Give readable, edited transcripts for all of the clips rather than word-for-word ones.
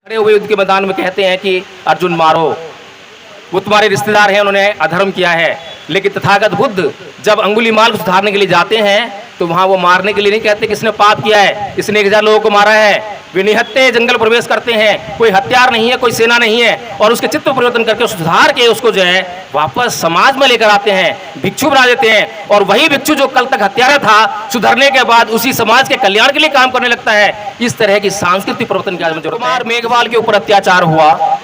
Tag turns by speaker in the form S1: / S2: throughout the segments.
S1: खड़े हुए युद्ध के मैदान में कहते हैं कि अर्जुन मारो, वो तुम्हारे रिश्तेदार हैं, उन्होंने अधर्म किया है। लेकिन तथागत बुद्ध जब अंगुलीमाल को सुधारने के लिए जाते हैं तो वहां वो मारने के लिए नहीं कहते किसने पाप किया है, इसने 1000 लोगों को मारा है। वे निहत्थे जंगल प्रवेश करते हैं, कोई हथियार नहीं है, कोई सेना नहीं है, और उसके चित्त परिवर्तन करके सुधार के उसको जो है वापस समाज में लेकर आते हैं, भिक्षु बना देते हैं। और वही भिक्षु जो कल तक हत्यारा था, सुधरने के बाद उसी समाज के कल्याण के लिए काम करने लगता है। इस तरह की सांस्कृतिक परिवर्तन की आज जरूरत है। कुमार मेघवाल के ऊपर अत्याचार हुआ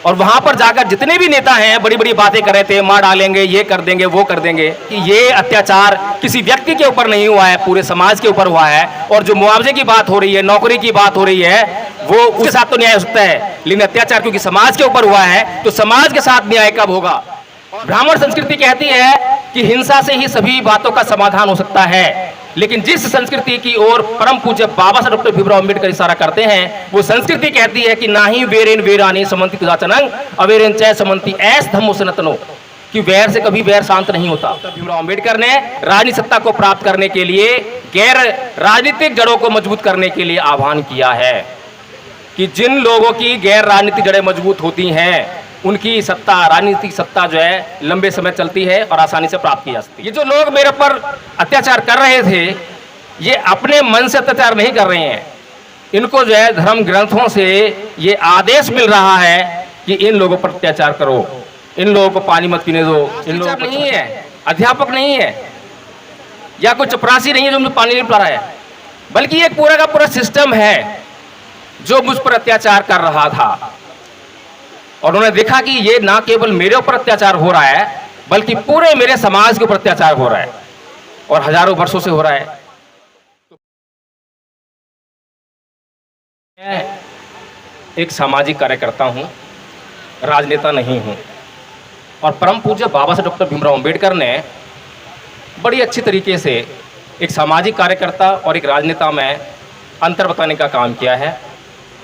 S1: और वहां पर जाकर जितने भी नेता हैं बड़ी बड़ी बातें कर रहे थे, मार डालेंगे, ये कर देंगे, वो कर देंगे। कि ये अत्याचार किसी व्यक्ति के ऊपर नहीं हुआ है, पूरे समाज के ऊपर हुआ है। और जो मुआवजे की बात हो रही है, नौकरी की बात हो रही है, वो उसके साथ तो न्याय हो सकता है, लेकिन अत्याचार क्योंकि समाज के ऊपर हुआ है तो समाज के साथ न्याय कब होगा? ब्राह्मण संस्कृति कहती है कि हिंसा से ही सभी बातों का समाधान हो सकता है, लेकिन जिस संस्कृति की ओर परम पूज्य बाबा साहब डॉक्टर भीमराव अम्बेडकर इशारा करते हैं, वो संस्कृति कहती है कि ना ही वेरेन वेरानी समंति कुदाचनंग अवेरेन चय समंति ऐस धम्मो सनातनो, कि वैर से कभी वैर शांत नहीं होता। भीमराव अम्बेडकर ने राजनीतिक सत्ता को प्राप्त करने के लिए गैर राजनीतिक जड़ों को मजबूत करने के लिए आह्वान किया है कि जिन लोगों की गैर राजनीतिक जड़ें मजबूत होती हैं उनकी सत्ता, राजनीतिक सत्ता जो है लंबे समय चलती है और आसानी से प्राप्त की जा सकती है। ये जो लोग मेरे पर अत्याचार कर रहे थे, ये अपने मन से अत्याचार नहीं कर रहे हैं, इनको जो है धर्म ग्रंथों से ये आदेश मिल रहा है कि इन लोगों पर अत्याचार करो, इन लोगों को पानी मत पीने दो। इन लोगों को नहीं है, अध्यापक नहीं है या कोई चपरासी नहीं है जो मुझे पानी नहीं पिला रहा है, बल्कि ये पूरा का पूरा सिस्टम है जो मुझ पर अत्याचार कर रहा था। और उन्होंने देखा कि ये ना केवल मेरे ऊपर अत्याचार हो रहा है बल्कि पूरे मेरे समाज के ऊपर अत्याचार हो रहा है और हजारों वर्षों से हो रहा है। मैं एक सामाजिक कार्यकर्ता हूं, राजनेता नहीं हूं। और परम पूज्य बाबा साहब डॉक्टर भीमराव अम्बेडकर ने बड़ी अच्छी तरीके से एक सामाजिक कार्यकर्ता और एक राजनेता में अंतर बताने का काम किया है।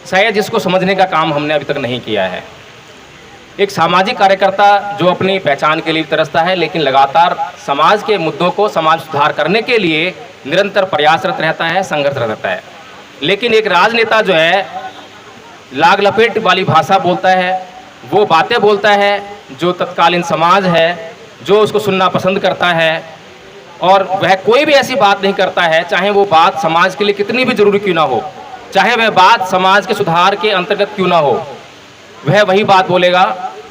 S1: शायद जिसको समझने का काम हमने अभी तक नहीं किया है। एक सामाजिक कार्यकर्ता जो अपनी पहचान के लिए तरसता है, लेकिन लगातार समाज के मुद्दों को, समाज सुधार करने के लिए निरंतर प्रयासरत रहता है, संघर्ष रहता है। लेकिन एक राजनेता जो है लाग लपेट वाली भाषा बोलता है, वो बातें बोलता है जो तत्कालीन समाज है, जो उसको सुनना पसंद करता है, और वह कोई भी ऐसी बात नहीं करता है, चाहे वो बात समाज के लिए कितनी भी जरूरी क्यों ना हो, चाहे वह बात समाज के सुधार के अंतर्गत क्यों ना हो, वह वही बात बोलेगा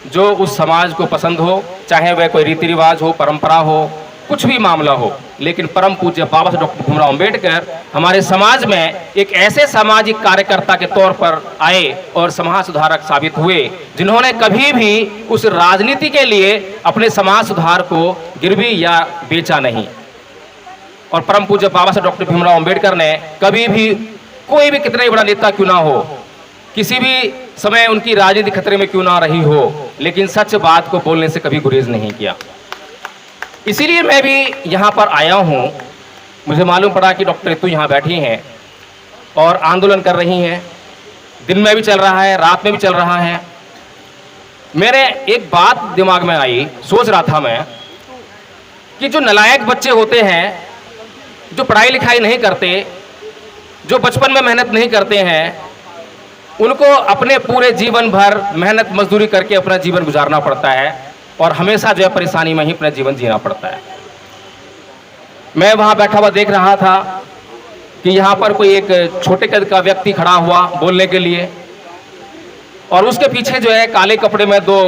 S1: जो उस समाज को पसंद हो, चाहे वह कोई रीति रिवाज हो, परंपरा हो, कुछ भी मामला हो। लेकिन परम पूज्य बाबा साहब डॉक्टर भीमराव अम्बेडकर हमारे समाज में एक ऐसे सामाजिक कार्यकर्ता के तौर पर आए और समाज सुधारक साबित हुए, जिन्होंने कभी भी उस राजनीति के लिए अपने समाज सुधार को गिरवी या बेचा नहीं। और परम पूज्य बाबा साहब डॉक्टर भीमराव अम्बेडकर ने कभी भी, कोई भी कितना ही बड़ा नेता क्यों ना हो, किसी भी समय उनकी राजनीति खतरे में क्यों ना रही हो, लेकिन सच बात को बोलने से कभी गुरेज नहीं किया। इसीलिए मैं भी यहाँ पर आया हूँ। मुझे मालूम पड़ा कि डॉक्टर रितु यहाँ बैठी हैं और आंदोलन कर रही हैं, दिन में भी चल रहा है, रात में भी चल रहा है। मेरे एक बात दिमाग में आई, सोच रहा था मैं कि जो नालायक बच्चे होते हैं, जो पढ़ाई लिखाई नहीं करते, जो बचपन में मेहनत नहीं करते हैं, उनको अपने पूरे जीवन भर मेहनत मजदूरी करके अपना जीवन गुजारना पड़ता है और हमेशा जो है परेशानी में ही अपना जीवन जीना पड़ता है। मैं वहाँ बैठा हुआ देख रहा था कि यहाँ पर कोई एक छोटे कद का व्यक्ति खड़ा हुआ बोलने के लिए, और उसके पीछे जो है काले कपड़े में 2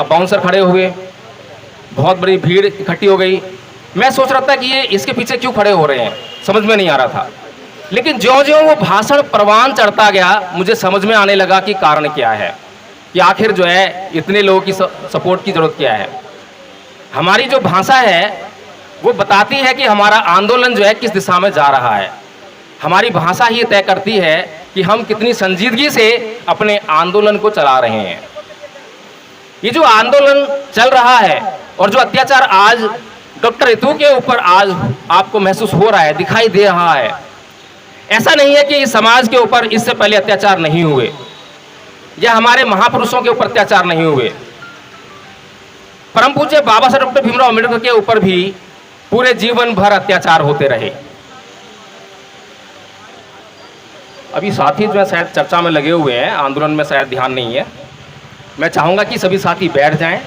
S1: बाउंसर खड़े हुए, बहुत बड़ी भीड़ इकट्ठी हो गई। मैं सोच रहा था कि ये इसके पीछे क्यों खड़े हो रहे हैं, समझ में नहीं आ रहा था। लेकिन ज्यों-ज्यों वो भाषण परवान चढ़ता गया, मुझे समझ में आने लगा कि कारण क्या है, कि आखिर जो है इतने लोगों की सपोर्ट की जरूरत क्या है। हमारी जो भाषा है वो बताती है कि हमारा आंदोलन जो है किस दिशा में जा रहा है। हमारी भाषा ही तय करती है कि हम कितनी संजीदगी से अपने आंदोलन को चला रहे हैं। ये जो आंदोलन चल रहा है और जो अत्याचार आज डॉक्टर रितु के ऊपर आज आपको महसूस हो रहा है, दिखाई दे रहा है, ऐसा नहीं है कि इस समाज के ऊपर इससे पहले अत्याचार नहीं हुए या हमारे महापुरुषों के ऊपर अत्याचार नहीं हुए। परम पूज्य बाबा साहब डॉक्टर भीमराव अम्बेडकर के ऊपर भी पूरे जीवन भर अत्याचार होते रहे। अभी साथी जो है शायद चर्चा में लगे हुए हैं, आंदोलन में शायद ध्यान नहीं है। मैं चाहूँगा कि सभी साथी बैठ जाएं।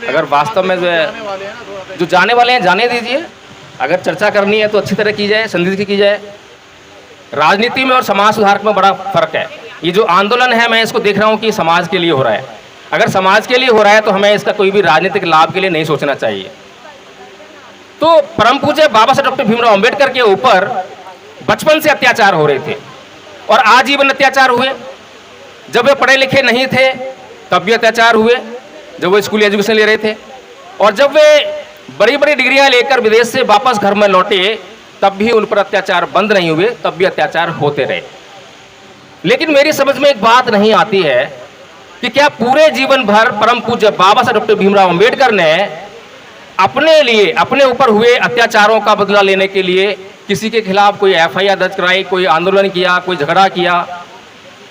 S1: अगर वास्तव में जो जाने वाले हैं जाने दीजिए, अगर चर्चा करनी है तो अच्छी तरह की जाए, संदिग्ध की जाए। राजनीति में और समाज सुधार में बड़ा फर्क है। ये जो आंदोलन है मैं इसको देख रहा हूँ कि समाज के लिए हो रहा है। अगर समाज के लिए हो रहा है तो हमें इसका कोई भी राजनीतिक लाभ के लिए नहीं सोचना चाहिए। तो परम पूज्य बाबा साहब डॉक्टर भीमराव अंबेडकर के ऊपर बचपन से अत्याचार हो रहे थे और आजीवन अत्याचार हुए। जब वे पढ़े लिखे नहीं थे तब भी अत्याचार हुए, जब वो स्कूल एजुकेशन ले रहे थे, और जब वे बड़ी बड़ी डिग्रियां लेकर विदेश से वापस घर में लौटे तब भी उन पर अत्याचार बंद नहीं हुए, तब भी अत्याचार होते रहे। लेकिन मेरी समझ में एक बात नहीं आती है कि क्या पूरे जीवन भर परम पूज्य बाबा साहब डॉक्टर भीमराव अंबेडकर ने अपने लिए, अपने ऊपर हुए अत्याचारों का बदला लेने के लिए किसी के खिलाफ कोई एफआईआर दर्ज कराई, कोई आंदोलन किया, कोई झगड़ा किया?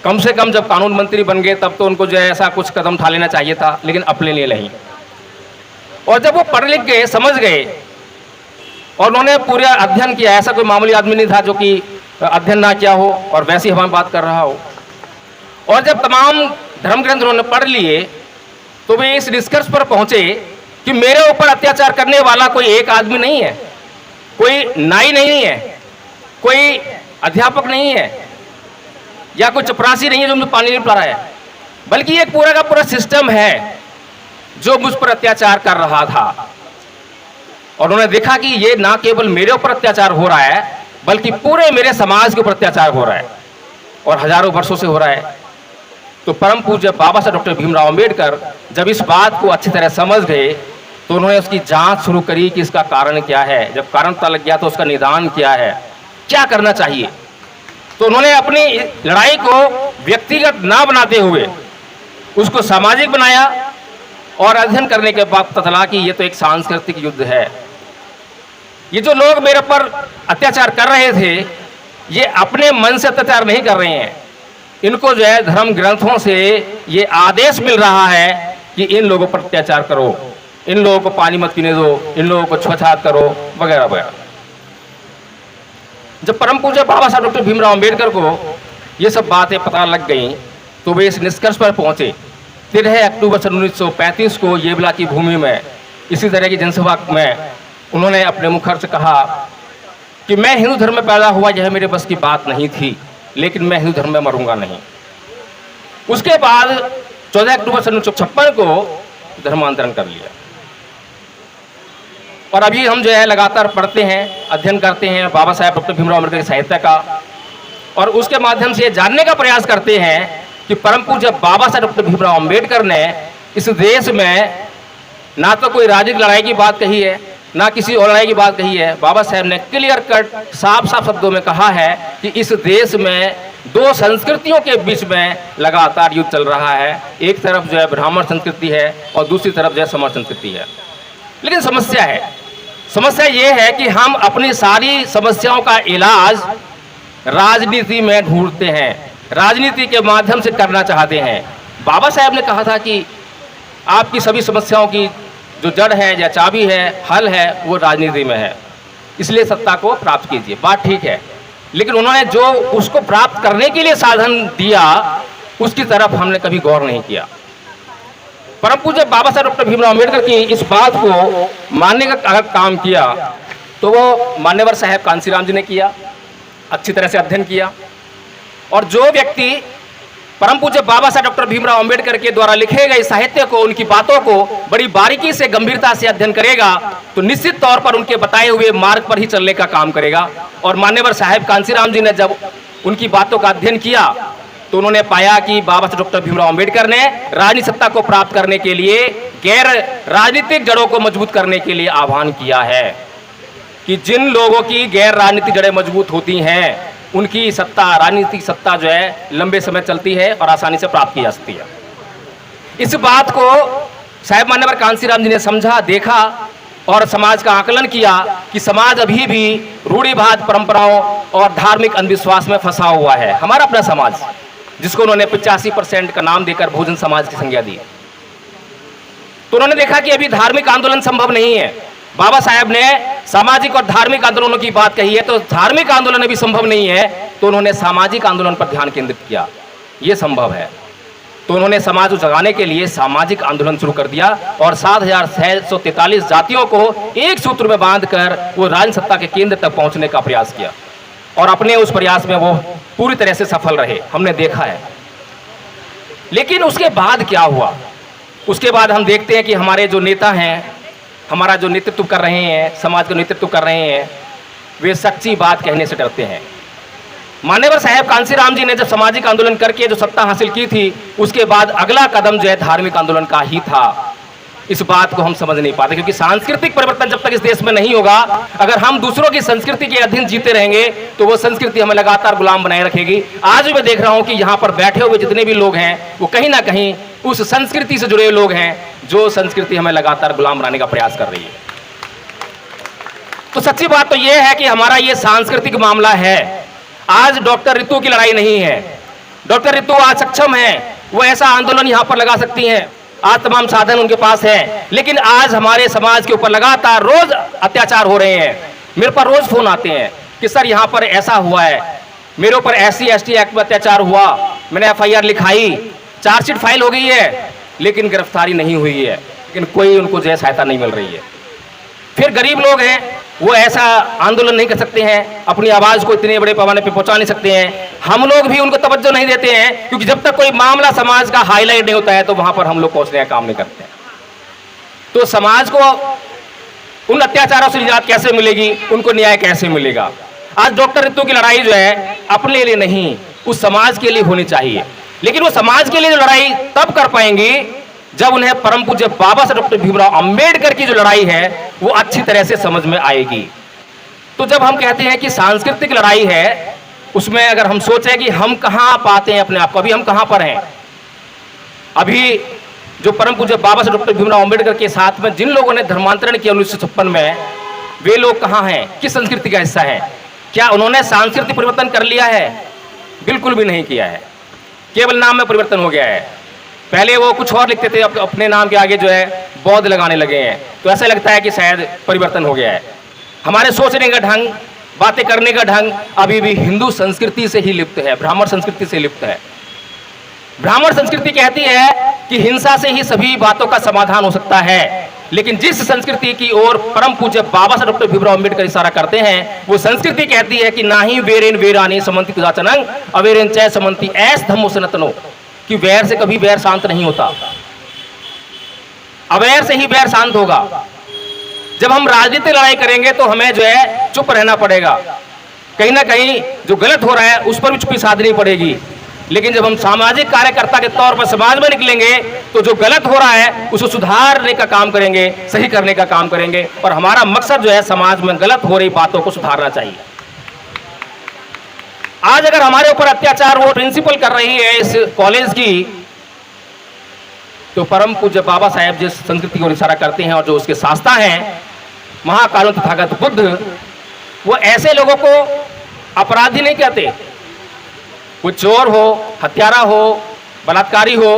S1: कम से कम जब कानून मंत्री बन गए तब तो उनको जो है ऐसा कुछ कदम उठा लेना चाहिए था, लेकिन अपने लिए नहीं। और जब वो पढ़ लिख गए, समझ गए और उन्होंने पूरा अध्ययन किया, ऐसा कोई मामूली आदमी नहीं था जो कि अध्ययन ना किया हो और वैसी हवा में बात कर रहा हो, और जब तमाम धर्म ग्रंथ उन्होंने पढ़ लिए तो वे इस निष्कर्ष पर पहुंचे कि मेरे ऊपर अत्याचार करने वाला कोई एक आदमी नहीं है, कोई नाई नहीं है, कोई अध्यापक नहीं है, या कोई चपरासी नहीं है जो मुझे पानी नहीं पिला रहा है, बल्कि एक पूरा का पूरा सिस्टम है जो मुझ पर अत्याचार कर रहा था। और उन्होंने देखा कि ये ना केवल मेरे ऊपर अत्याचार हो रहा है बल्कि पूरे मेरे समाज के ऊपर अत्याचार हो रहा है और हजारों वर्षों से हो रहा है। तो परम पूज्य बाबा साहब डॉक्टर भीमराव अंबेडकर जब इस बात को अच्छी तरह समझ गए तो उन्होंने उसकी जांच शुरू करी कि इसका कारण क्या है। जब कारण पता लग गया तो उसका निदान क्या है, क्या करना चाहिए। तो उन्होंने अपनी लड़ाई को व्यक्तिगत ना बनाते हुए उसको सामाजिक बनाया और अध्ययन करने के बाद पता चला कि ये तो एक सांस्कृतिक युद्ध है। ये जो लोग मेरे पर अत्याचार कर रहे थे ये अपने मन से अत्याचार नहीं कर रहे हैं, इनको जो है धर्म ग्रंथों से ये आदेश मिल रहा है कि इन लोगों पर अत्याचार करो, इन लोगों को पानी मत पीने दो, इन लोगों को छुआछूत करो, वगैरह वगैरह। जब परम पूज्य बाबा साहब डॉक्टर भीमराव अंबेडकर को ये सब बातें पता लग गई तो वे इस निष्कर्ष पर पहुंचे। 13 अक्टूबर सन 1935 को येवला की भूमि में इसी तरह की जनसभा में उन्होंने अपने मुखर से कहा कि मैं हिंदू धर्म में पैदा हुआ, यह मेरे बस की बात नहीं थी, लेकिन मैं हिंदू धर्म में मरूंगा नहीं। उसके बाद 14 अक्टूबर सन 1956 को धर्मांतरण कर लिया। और अभी हम जो है लगातार पढ़ते हैं, अध्ययन करते हैं बाबा साहेब डॉक्टर भीमराव अम्बेडकर के साहित्य का, और उसके माध्यम से ये जानने का प्रयास करते हैं कि परम पूज्य बाबा साहेब डॉक्टर भीमराव अंबेडकर ने इस देश में ना तो कोई राजनीतिक लड़ाई की बात कही है, ना किसी और लड़ाई की बात कही है। बाबा साहेब ने क्लियर कट साफ साफ शब्दों में कहा है कि इस देश में दो संस्कृतियों के बीच में लगातार युद्ध चल रहा है। एक तरफ जो है ब्राह्मण संस्कृति है और दूसरी तरफ जो है समर संस्कृति है। लेकिन समस्या ये है कि हम अपनी सारी समस्याओं का इलाज राजनीति में ढूंढते हैं, राजनीति के माध्यम से करना चाहते हैं। बाबा साहेब ने कहा था कि आपकी सभी समस्याओं की जो जड़ है या चाबी है, हल है, वो राजनीति में है, इसलिए सत्ता को प्राप्त कीजिए। बात ठीक है, लेकिन उन्होंने जो उसको प्राप्त करने के लिए साधन दिया उसकी तरफ हमने कभी गौर नहीं किया। परम पूज्य बाबा साहब डॉक्टर भीमराव अंबेडकर की इस बात को मानने का अगर काम किया तो वो मान्यवर साहेब कांसीराम जी ने किया, अच्छी तरह से अध्ययन किया। और जो व्यक्ति परम पूज्य बाबा साहब डॉक्टर भीमराव अंबेडकर के द्वारा लिखे गए साहित्य को, उनकी बातों को बड़ी बारीकी से, गंभीरता से अध्ययन करेगा तो निश्चित तौर पर उनके बताए हुए मार्ग पर ही चलने का काम करेगा। और मान्यवर साहेब कांसीराम जी ने जब उनकी बातों का अध्ययन किया तो उन्होंने पाया कि बाबा साहब डॉक्टर भीमराव अंबेडकर ने राजनीतिक सत्ता को प्राप्त करने के लिए गैर राजनीतिक जड़ों को मजबूत करने के लिए आह्वान किया है कि जिन लोगों की गैर राजनीतिक जड़ें मजबूत होती हैं उनकी सत्ता, राजनीतिक सत्ता जो है लंबे समय चलती है और आसानी से प्राप्त की जा सकती है। इस बात को साहेब मान्यवर कांसीराम जी ने समझा, देखा और समाज का आकलन किया कि समाज अभी भी रूढ़िवाद परंपराओं और धार्मिक अंधविश्वास में फंसा हुआ है। हमारा अपना समाज, जिसको उन्होंने 85% का नाम देकर बहुजन समाज की संज्ञा दी, तो उन्होंने देखा कि अभी धार्मिक आंदोलन संभव नहीं है। बाबा साहेब ने सामाजिक और धार्मिक आंदोलनों की बात कही है, तो धार्मिक आंदोलन अभी संभव नहीं है, तो उन्होंने सामाजिक आंदोलन पर ध्यान केंद्रित किया, ये संभव है। तो उन्होंने समाज को जगाने के लिए सामाजिक आंदोलन शुरू कर दिया और 7,643 जातियों को एक सूत्र में बांधकर वो राजनीतिक सत्ता के केंद्र तक पहुंचने का प्रयास किया और अपने उस प्रयास में वो पूरी तरह से सफल रहे, हमने देखा है। लेकिन उसके बाद क्या हुआ? उसके बाद हम देखते हैं कि हमारे जो नेता हैं, हमारा जो नेतृत्व कर रहे हैं, समाज का नेतृत्व कर रहे हैं, वे सच्ची बात कहने से डरते हैं। मान्यवर साहब कांसीराम जी ने जब सामाजिक आंदोलन करके जो सत्ता हासिल की थी, उसके बाद अगला कदम जो है धार्मिक आंदोलन का ही था। इस बात को हम समझ नहीं पाते, क्योंकि सांस्कृतिक परिवर्तन जब तक इस देश में नहीं होगा, अगर हम दूसरों की संस्कृति के अधीन जीते रहेंगे तो वो संस्कृति हमें लगातार गुलाम बनाए रखेगी। आज भी मैं देख रहा हूं कि यहाँ पर बैठे हुए जितने भी लोग हैं वो कहीं ना कहीं उस संस्कृति से जुड़े हुए लोग हैं, जो संस्कृति हमें लगातार गुलाम बनाने का प्रयास कर रही है। तो सच्ची बात तो यह है कि हमारा ये सांस्कृतिक मामला है। आज डॉक्टर रितु की लड़ाई नहीं है। डॉक्टर रितु आज सक्षम है, वो ऐसा आंदोलन यहाँ पर लगा सकती हैं, आज तमाम साधन उनके पास है। लेकिन आज हमारे समाज के ऊपर लगातार रोज अत्याचार हो रहे हैं। मेरे पर रोज फोन आते हैं कि सर यहाँ पर ऐसा हुआ है, मेरे ऊपर SC/ST एक्ट में अत्याचार हुआ, मैंने FIR लिखाई, चार्जशीट फाइल हो गई है, लेकिन गिरफ्तारी नहीं हुई है, लेकिन कोई उनको जो है सहायता नहीं मिल रही है। फिर गरीब लोग हैं, वो ऐसा आंदोलन नहीं कर सकते हैं, अपनी आवाज को इतने बड़े पैमाने पे पहुंचा नहीं सकते हैं। हम लोग भी उनको तवज्जो नहीं देते हैं, क्योंकि जब तक कोई मामला समाज का हाईलाइट नहीं होता है तो वहां पर हम लोग पहुंचने का काम नहीं करते हैं। तो समाज को उन अत्याचारों से निजात कैसे मिलेगी, उनको न्याय कैसे मिलेगा? आज डॉक्टर रितु की लड़ाई जो है अपने लिए नहीं, उस समाज के लिए होनी चाहिए। लेकिन वो समाज के लिए जो लड़ाई तब कर पाएंगी जब उन्हें परम पूज्य बाबा साहब डॉक्टर भीमराव अंबेडकर की जो लड़ाई है वो अच्छी तरह से समझ में आएगी। तो जब हम कहते हैं कि सांस्कृतिक लड़ाई है, उसमें अगर हम सोचें कि हम कहां पाते हैं अपने आप को, अभी हम कहां पर हैं? अभी जो परम पूज्य बाबा साहब डॉक्टर भीमराव अंबेडकर के साथ में जिन लोगों ने धर्मांतरण किया 1956 में, वे लोग कहां हैं? किस संस्कृति का हिस्सा है? क्या उन्होंने सांस्कृतिक परिवर्तन कर लिया है? बिल्कुल भी नहीं किया है, केवल नाम में परिवर्तन हो गया है। पहले वो कुछ और लिखते थे, अपने नाम के आगे जो है बौद्ध लगाने लगे हैं, तो ऐसा लगता है कि शायद परिवर्तन हो गया है। हमारे सोचने का ढंग, बातें करने का ढंग अभी भी हिंदू संस्कृति से ही लिप्त है, ब्राह्मण संस्कृति से लिप्त है। ब्राह्मण संस्कृति कहती है कि हिंसा से ही सभी बातों का समाधान हो सकता है, लेकिन जिस संस्कृति की ओर परम पूज्य बाबा साहब डॉक्टर भीमराव अंबेडकर इशारा करते हैं, वो संस्कृति कहती है कि ना ही वेरेन वेरानी समंति कुजाचनंग अवेरेन चय समंति ऐस धम्मो सनातनो, कि वैर से कभी वैर शांत नहीं होता, अवैर से ही वैर शांत होगा। जब हम राजनीतिक लड़ाई करेंगे तो हमें जो है चुप रहना पड़ेगा, कहीं ना कहीं जो गलत हो रहा है उस पर भी चुप्पी साधनी पड़ेगी। लेकिन जब हम सामाजिक कार्यकर्ता के तौर पर समाज में निकलेंगे तो जो गलत हो रहा है उसको सुधारने का काम करेंगे, सही करने का काम करेंगे, और हमारा मकसद जो है समाज में गलत हो रही बातों को सुधारना चाहिए। आज अगर हमारे ऊपर अत्याचार वो प्रिंसिपल कर रही है इस कॉलेज की, तो परम पूज्य बाबा साहेब जिस संस्कृति को इशारा करते हैं और जो उसके शास्ता हैं महाकारुण तथागत बुद्ध, वो ऐसे लोगों को अपराधी नहीं कहते। वो चोर हो, हत्यारा हो, बलात्कारी हो,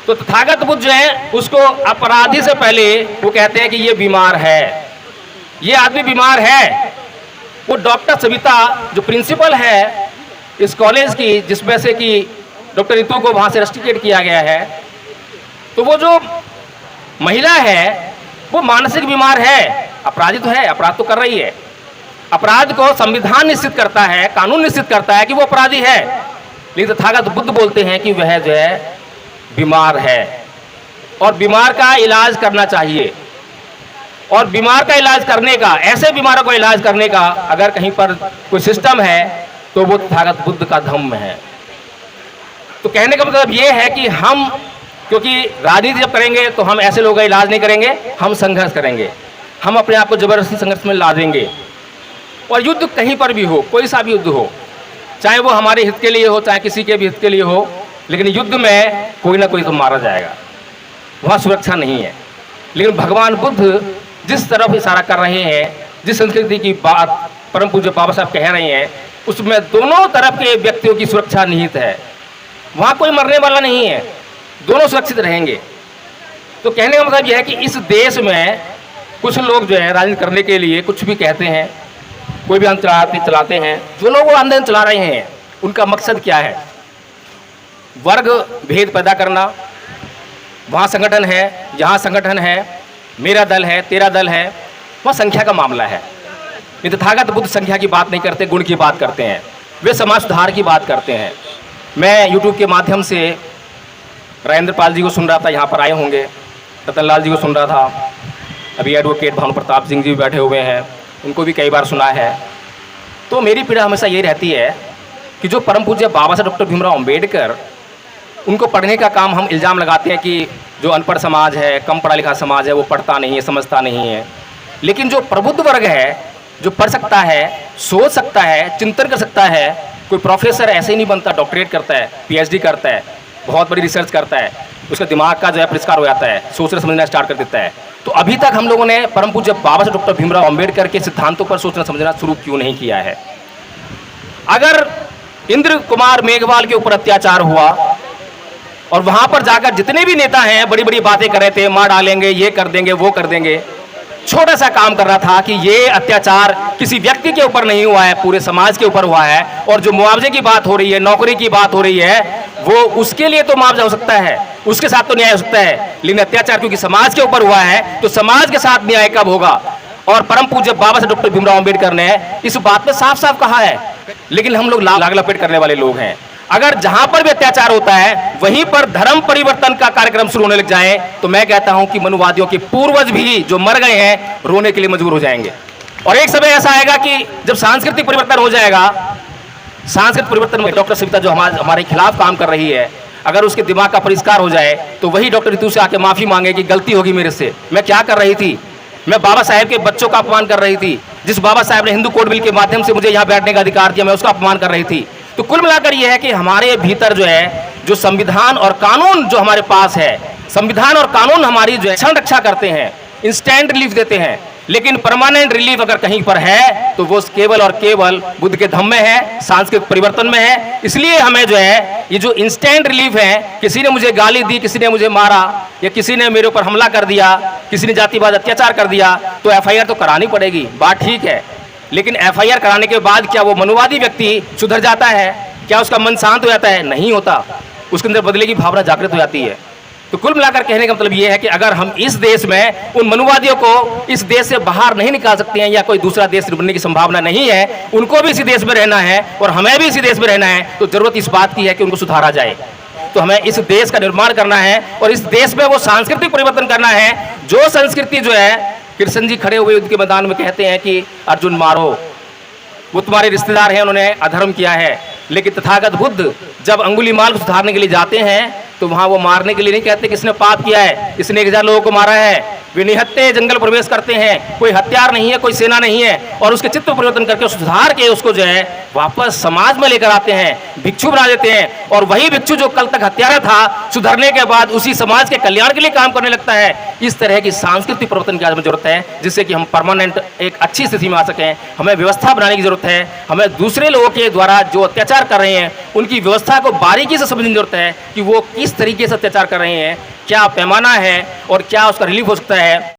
S1: तो तथागत बुद्ध जो है उसको अपराधी से पहले वो कहते हैं कि ये बीमार है, ये आदमी बीमार है। वो डॉक्टर सविता जो प्रिंसिपल है इस कॉलेज की, जिसमें से कि डॉक्टर रितु को वहां से रस्टिकेट किया गया है, तो वो जो महिला है वो मानसिक बीमार है, अपराधी तो है, अपराध तो कर रही है। अपराध को संविधान निश्चित करता है, कानून निश्चित करता है कि वो अपराधी है, लेकिन तथागत बुद्ध बोलते हैं कि वह जो है बीमार है और बीमार का इलाज करना चाहिए। और बीमार का इलाज करने का, ऐसे बीमारों को इलाज करने का अगर कहीं पर कोई सिस्टम है तो वो तथागत बुद्ध का धम्म है। तो कहने का मतलब ये है कि हम, क्योंकि राजनीति जब करेंगे तो हम ऐसे लोगों का इलाज नहीं करेंगे, हम संघर्ष करेंगे, हम अपने आप को जबरदस्ती संघर्ष में ला देंगे। और युद्ध कहीं पर भी हो, कोई सा भी युद्ध हो, चाहे वो हमारे हित के लिए हो, चाहे किसी के भी हित के लिए हो, लेकिन युद्ध में कोई ना कोई तो मारा जाएगा, वहाँ सुरक्षा नहीं है। लेकिन भगवान बुद्ध जिस तरफ इशारा कर रहे हैं, जिस संस्कृति की बात परम पूज्य बाबा साहब कह रहे हैं, उसमें दोनों तरफ के व्यक्तियों की सुरक्षा निहित है। वहाँ कोई मरने वाला नहीं है, दोनों सुरक्षित रहेंगे। तो कहने का मतलब यह है कि इस देश में कुछ लोग जो है राजनीति करने के लिए कुछ भी कहते हैं, कोई भी आंदोलन चलाते हैं, जो लोग वो आंदोलन चला रहे हैं उनका मकसद क्या है? वर्ग भेद पैदा करना। वहाँ संगठन है, यहाँ संगठन है, मेरा दल है, तेरा दल है, वह संख्या का मामला है। ये तथागत बुद्ध संख्या की बात नहीं करते, गुण की बात करते हैं। वे समाज सुधार की बात करते हैं। मैं यूट्यूब के माध्यम से राजेंद्र पाल जी को सुन रहा था, यहाँ पर आए होंगे, रतन लाल जी को सुन रहा था, अभी एडवोकेट भानु प्रताप सिंह जी भी बैठे हुए हैं, उनको भी कई बार सुना है। तो मेरी पीड़ा हमेशा ये रहती है कि जो परम पूज्य बाबा साहब डॉक्टर भीमराव अम्बेडकर, उनको पढ़ने का काम हम इल्ज़ाम लगाते हैं कि जो अनपढ़ समाज है, कम पढ़ा लिखा समाज है, वो पढ़ता नहीं है, समझता नहीं है। लेकिन जो प्रबुद्ध वर्ग है, जो पढ़ सकता है, सोच सकता है, चिंतन कर सकता है, कोई प्रोफेसर ऐसे ही नहीं बनता, डॉक्टरेट करता है, पीएचडी करता है, बहुत बड़ी रिसर्च करता है, उसका दिमाग का जो है परिष्कार हो जाता है, सोचना समझना स्टार्ट कर देता है। तो अभी तक हम लोगों ने परम पूज्य बाबा साहब डॉक्टर भीमराव अम्बेडकर के सिद्धांतों पर सोचना समझना शुरू क्यों नहीं किया है? अगर इंद्र कुमार मेघवाल के ऊपर अत्याचार हुआ और वहां पर जाकर जितने भी नेता हैं बड़ी बड़ी बातें कर रहे थे, मार डालेंगे, ये कर देंगे, वो कर देंगे, छोटा सा काम कर रहा था कि ये अत्याचार किसी व्यक्ति के ऊपर नहीं हुआ है, पूरे समाज के ऊपर हुआ है। और जो मुआवजे की बात हो रही है, नौकरी की बात हो रही है, वो उसके लिए तो मुआवजा हो सकता है, उसके साथ तो न्याय हो सकता है, लेकिन अत्याचार क्योंकि समाज के ऊपर हुआ है तो समाज के साथ न्याय कब होगा? और परम पूज्य बाबा साहब डॉक्टर भीमराव अम्बेडकर ने इस बात में साफ साफ कहा है। लेकिन हम लोग लाग लपेट करने वाले लोग हैं। अगर जहां पर भी अत्याचार होता है वहीं पर धर्म परिवर्तन का कार्यक्रम शुरू होने लग जाए तो मैं कहता हूं कि मनुवादियों के पूर्वज भी जो मर गए हैं रोने के लिए मजबूर हो जाएंगे। और एक समय ऐसा आएगा कि जब सांस्कृतिक परिवर्तन हो जाएगा, सांस्कृतिक परिवर्तन में डॉक्टर सविता जो हमारे खिलाफ काम कर रही है, अगर उसके दिमाग का परिष्कार हो जाए तो वही डॉक्टर रितु से आके माफी मांगे कि गलती होगी मेरे से, मैं क्या कर रही थी, मैं बाबा साहेब के बच्चों का अपमान कर रही थी, जिस बाबा साहेब ने हिंदू कोड बिल के माध्यम से मुझे यहाँ बैठने का अधिकार दिया, मैं उसका अपमान कर रही थी। तो कुल मिलाकर यह है कि हमारे भीतर जो है, जो संविधान और कानून जो हमारे पास है, संविधान और कानून हमारी जो है संरक्षा करते हैं, इंस्टेंट रिलीफ देते हैं, लेकिन परमानेंट रिलीफ अगर कहीं पर है तो वो केवल और केवल बुद्ध के धम्म में है, सांस्कृतिक परिवर्तन में है। इसलिए हमें जो है ये जो इंस्टेंट रिलीफ है, किसी ने मुझे गाली दी, किसी ने मुझे मारा, या किसी ने मेरे ऊपर हमला कर दिया, किसी ने जातिवाद अत्याचार कर दिया, तो एफआईआर तो करानी पड़ेगी, बात ठीक है। लेकिन एफआईआर कराने के बाद क्या वो मनुवादी व्यक्ति सुधर जाता है? क्या उसका मन शांत हो जाता है? नहीं होता, उसके अंदर बदले की भावना जागृत हो जाती है। तो कुल मिलाकर कहने का मतलब ये है कि अगर हम इस देश में उन मनुवादियों को इस देश से बाहर नहीं निकाल सकते हैं, या कोई दूसरा देश बनने की संभावना नहीं है, उनको भी इसी देश में रहना है और हमें भी इसी देश में रहना है, तो जरूरत इस बात की है कि उनको सुधारा जाए। तो हमें इस देश का निर्माण करना है और इस देश में वो सांस्कृतिक परिवर्तन करना है। जो संस्कृति जो है, कृष्ण जी खड़े हुए युद्ध के मैदान में कहते हैं कि अर्जुन मारो, वो तुम्हारे रिश्तेदार हैं, उन्होंने अधर्म किया है। लेकिन तथागत बुद्ध जब अंगुलीमाल को सुधारने के लिए जाते हैं तो वहां वो मारने के लिए नहीं कहते किसने पाप किया है, इसने 1000 लोगों को मारा है। वे निहत्थे जंगल प्रवेश करते हैं, कोई हथियार नहीं है, कोई सेना नहीं है, और उसके चित्त परिवर्तन करके सुधार के उसको जो है वापस समाज में लेकर आते हैं, भिक्षु बना देते हैं। और वही भिक्षु जो कल तक हत्यारा था, सुधरने के बाद उसी समाज के कल्याण के लिए काम करने लगता है। इस तरह की सांस्कृतिक परिवर्तन की आज हमें जरूरत है, जिससे कि हम परमानेंट एक अच्छी स्थिति में आ सकें। हमें व्यवस्था बनाने की जरूरत है, हमें दूसरे लोगों के द्वारा जो अत्याचार कर रहे हैं उनकी व्यवस्था को बारीकी से समझने की जरूरत है कि वो किस तरीके से अत्याचार कर रहे हैं, क्या पैमाना है और क्या उसका रिलीफ हो सकता है।